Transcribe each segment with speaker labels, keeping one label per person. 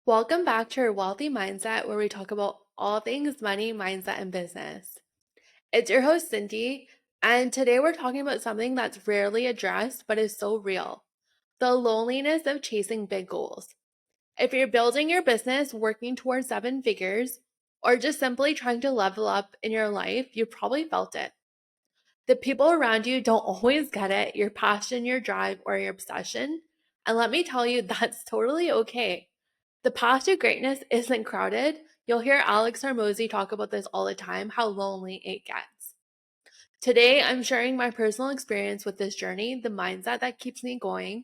Speaker 1: Welcome back to our Wealthy Mindset, where we talk about all things money, mindset, and business. It's your host, Cindy, and today we're talking about something that's rarely addressed but is so real: the loneliness of chasing big goals. If you're building your business, working towards seven figures, or just simply trying to level up in your life, you probably felt it. The people around you don't always get it, your passion, your drive, or your obsession. And let me tell you, that's totally okay. The path to greatness isn't crowded. You'll hear Alex Hormozy talk about this all the time, how lonely it gets. Today, I'm sharing my personal experience with this journey, the mindset that keeps me going,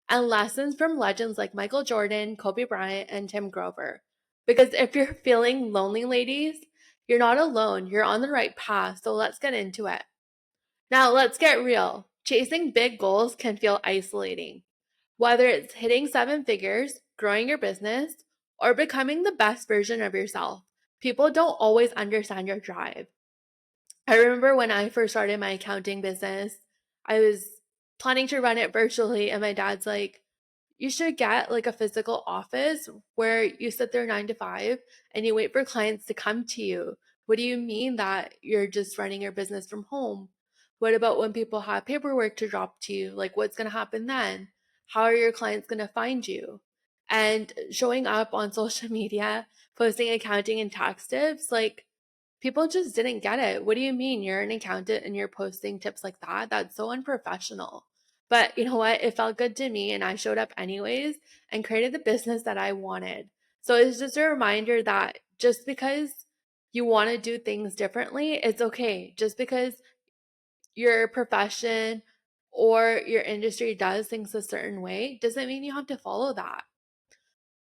Speaker 1: and lessons from legends like Michael Jordan, Kobe Bryant, and Tim Grover. Because if you're feeling lonely, ladies, you're not alone. You're on the right path. So let's get into it. Now, let's get real. Chasing big goals can feel isolating. Whether it's hitting seven figures, growing your business, or becoming the best version of yourself, people don't always understand your drive. I remember when I first started my accounting business, I was planning to run it virtually, and my dad's like, you should get like a physical office where you sit there 9 to 5 and you wait for clients to come to you. What do you mean that you're just running your business from home? What about when people have paperwork to drop to you? Like, what's going to happen then? How are your clients going to find you? And showing up on social media, posting accounting and tax tips, like, people just didn't get it. What do you mean you're an accountant and you're posting tips like that? That's so unprofessional. But you know what? It felt good to me and I showed up anyways and created the business that I wanted. So it's just a reminder that just because you want to do things differently, it's okay. Just because your profession or your industry does things a certain way doesn't mean you have to follow that.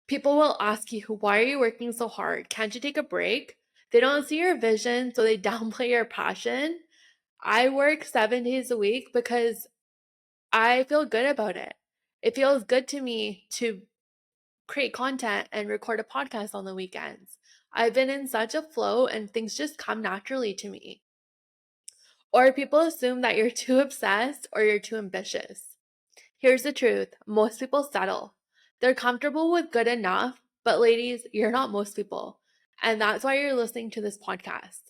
Speaker 1: People will ask you, why are you working so hard? Can't you take a break? They don't see your vision, so they downplay your passion. I work 7 days a week because I feel good about it. It feels good to me to create content and record a podcast on the weekends. I've been in such a flow and things just come naturally to me. Or people assume that you're too obsessed or you're too ambitious. Here's the truth: most people settle. They're comfortable with good enough, but ladies, you're not most people. And that's why you're listening to this podcast.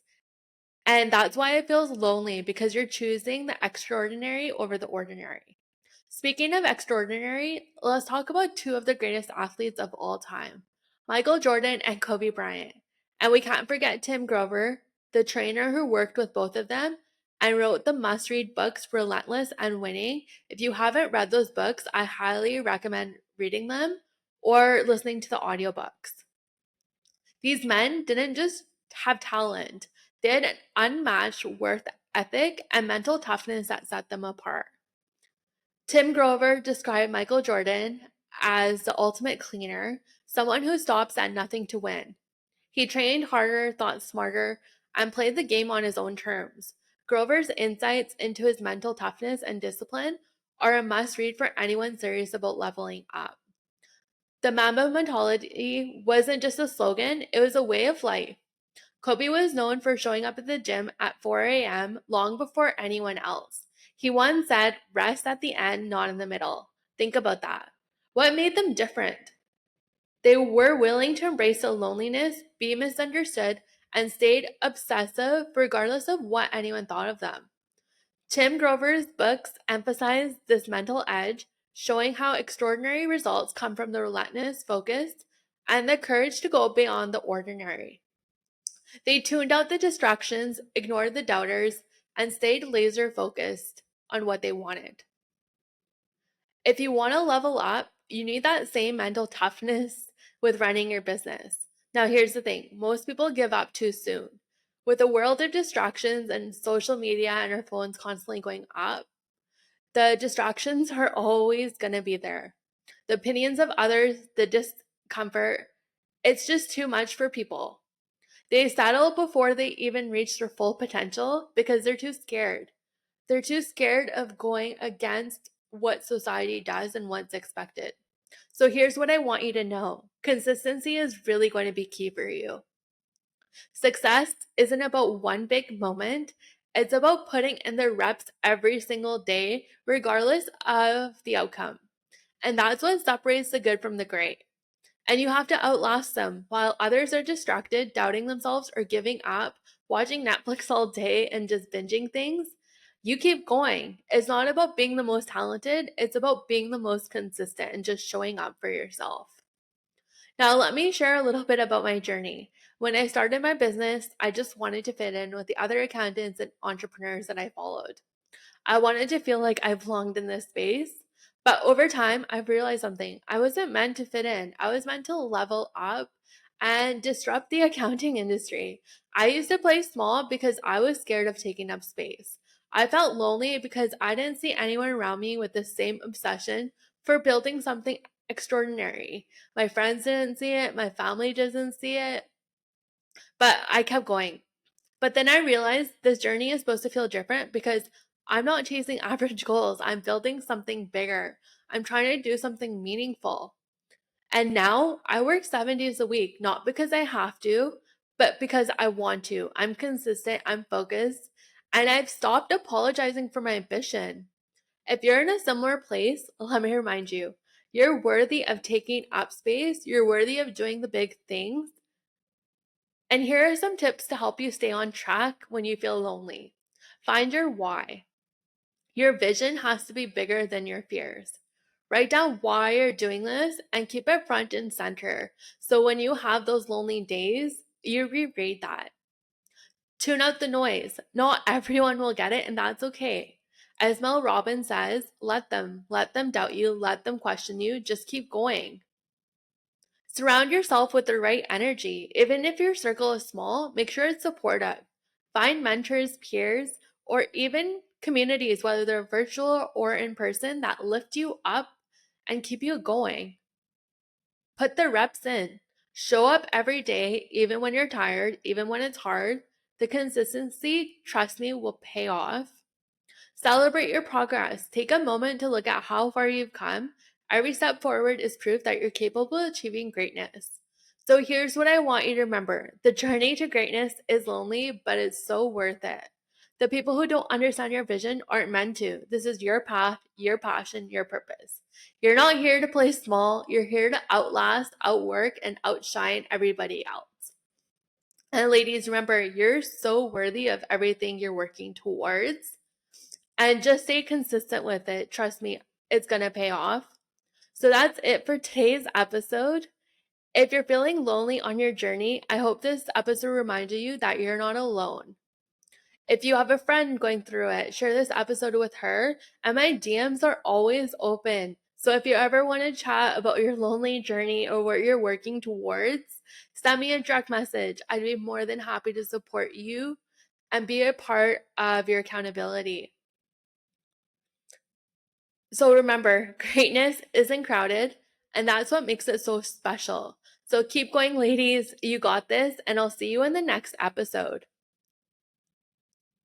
Speaker 1: And that's why it feels lonely, because you're choosing the extraordinary over the ordinary. Speaking of extraordinary, let's talk about two of the greatest athletes of all time: Michael Jordan and Kobe Bryant. And we can't forget Tim Grover, the trainer who worked with both of them and wrote the must read books Relentless and Winning. If you haven't read those books, I highly recommend reading them or listening to the audiobooks. These men didn't just have talent, they had an unmatched work ethic and mental toughness that set them apart. Tim Grover described Michael Jordan as the ultimate cleaner, someone who stops at nothing to win. He trained harder, thought smarter, and played the game on his own terms. Grover's insights into his mental toughness and discipline are a must read for anyone serious about leveling up. The Mamba mentality wasn't just a slogan, it was a way of life. Kobe was known for showing up at the gym at 4 a.m. long before anyone else. He once said, rest at the end, not in the middle. Think about that. What made them different? They were willing to embrace the loneliness, be misunderstood, and stayed obsessive regardless of what anyone thought of them. Tim Grover's books emphasize this mental edge, showing how extraordinary results come from the relentless focus and the courage to go beyond the ordinary. They tuned out the distractions, ignored the doubters, and stayed laser focused on what they wanted. If you want to level up, you need that same mental toughness with running your business. Now, here's the thing: most people give up too soon. With a world of distractions and social media and our phones constantly going up, the distractions are always going to be there. The opinions of others, the discomfort, it's just too much for people. They settle before they even reach their full potential because they're too scared. They're too scared of going against what society does and what's expected. So here's what I want you to know: consistency is really going to be key for you. Success isn't about one big moment, it's about putting in the reps every single day, regardless of the outcome. And that's what separates the good from the great. And you have to outlast them while others are distracted, doubting themselves, or giving up, watching Netflix all day and just binging things. You keep going. It's not about being the most talented, it's about being the most consistent and just showing up for yourself. Now, let me share a little bit about my journey. When I started my business, I just wanted to fit in with the other accountants and entrepreneurs that I followed. I wanted to feel like I belonged in this space. But over time, I've realized something. I wasn't meant to fit in. I was meant to level up and disrupt the accounting industry. I used to play small because I was scared of taking up space. I felt lonely because I didn't see anyone around me with the same obsession for building something extraordinary. My friends didn't see it, my family doesn't see it, but I kept going. But then I realized this journey is supposed to feel different because I'm not chasing average goals. I'm building something bigger. I'm trying to do something meaningful. And now I work 7 days a week, not because I have to, but because I want to. I'm consistent, I'm focused, and I've stopped apologizing for my ambition. If you're in a similar place, let me remind you, you're worthy of taking up space, you're worthy of doing the big things. And here are some tips to help you stay on track when you feel lonely. Find your why. Your vision has to be bigger than your fears. Write down why you're doing this and keep it front and center. So when you have those lonely days, you reread that. Tune out the noise. Not everyone will get it, and that's okay. As Mel Robbins says, let them doubt you, let them question you, just keep going. Surround yourself with the right energy. Even if your circle is small, make sure it's supportive. Find mentors, peers, or even communities, whether they're virtual or in person, that lift you up and keep you going. Put the reps in. Show up every day, even when you're tired, even when it's hard. The consistency, trust me, will pay off. Celebrate your progress. Take a moment to look at how far you've come. Every step forward is proof that you're capable of achieving greatness. So here's what I want you to remember. The journey to greatness is lonely, but it's so worth it. The people who don't understand your vision aren't meant to. This is your path, your passion, your purpose. You're not here to play small. You're here to outlast, outwork, and outshine everybody else. And ladies, remember, you're so worthy of everything you're working towards. And just stay consistent with it. Trust me, it's going to pay off. So that's it for today's episode. If you're feeling lonely on your journey, I hope this episode reminded you that you're not alone. If you have a friend going through it, share this episode with her. And my DMs are always open. So if you ever want to chat about your lonely journey or what you're working towards, send me a direct message. I'd be more than happy to support you and be a part of your accountability. So remember, greatness isn't crowded, and that's what makes it so special. So keep going, ladies. You got this, and I'll see you in the next episode.